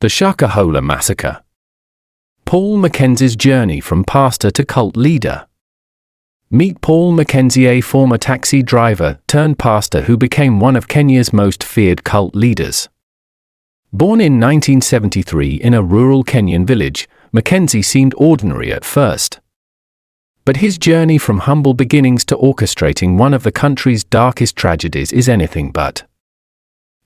The Shakahola Massacre. Paul Mackenzie's journey from pastor to cult leader. Meet Paul Mackenzie, a former taxi driver turned pastor who became one of Kenya's most feared cult leaders. Born in 1973 in a rural Kenyan village, Mackenzie seemed ordinary at first. But his journey from humble beginnings to orchestrating one of the country's darkest tragedies is anything but.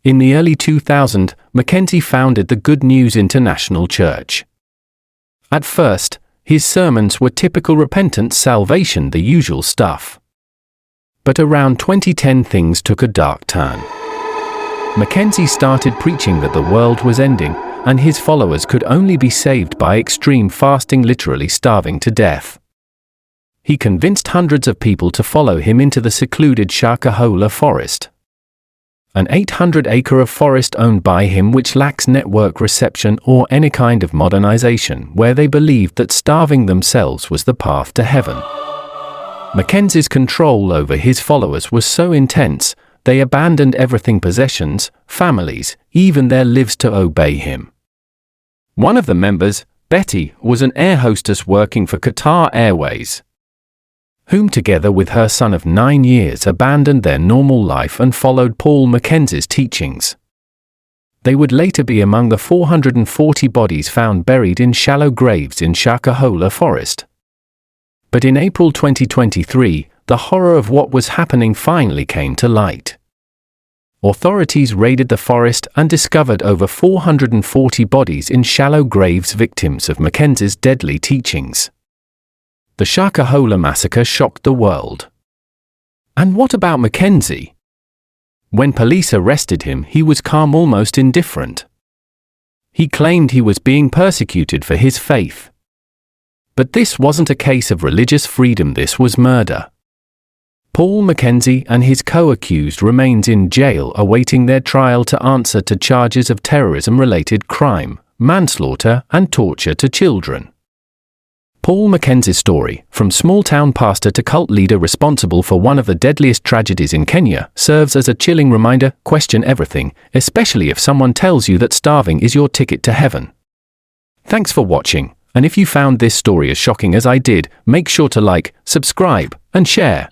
In the early 2000s, Mackenzie founded the Good News International Church. At first, his sermons were typical repentance, salvation, the usual stuff. But around 2010 things took a dark turn. Mackenzie started preaching that the world was ending, and his followers could only be saved by extreme fasting, literally starving to death. He convinced hundreds of people to follow him into the secluded Shakahola forest, an 800-acre of forest owned by him which lacks network reception or any kind of modernization, where they believed that starving themselves was the path to heaven. Mackenzie's control over his followers was so intense, they abandoned everything, possessions, families, even their lives, to obey him. One of the members, Betty, was an air hostess working for Qatar Airways, whom together with her son of 9 years abandoned their normal life and followed Paul Mackenzie's teachings. They would later be among the 440 bodies found buried in shallow graves in Shakahola Forest. But in April 2023, the horror of what was happening finally came to light. Authorities raided the forest and discovered over 440 bodies in shallow graves, victims of Mackenzie's deadly teachings. The Shakahola Massacre shocked the world. And what about Mackenzie? When police arrested him, he was calm, almost indifferent. He claimed he was being persecuted for his faith. But this wasn't a case of religious freedom, this was murder. Paul Mackenzie and his co-accused remains in jail awaiting their trial to answer to charges of terrorism-related crime, manslaughter and torture to children. Paul Mackenzie's story, from small-town pastor to cult leader responsible for one of the deadliest tragedies in Kenya, serves as a chilling reminder: question everything, especially if someone tells you that starving is your ticket to heaven. Thanks for watching, and if you found this story as shocking as I did, make sure to like, subscribe, and share.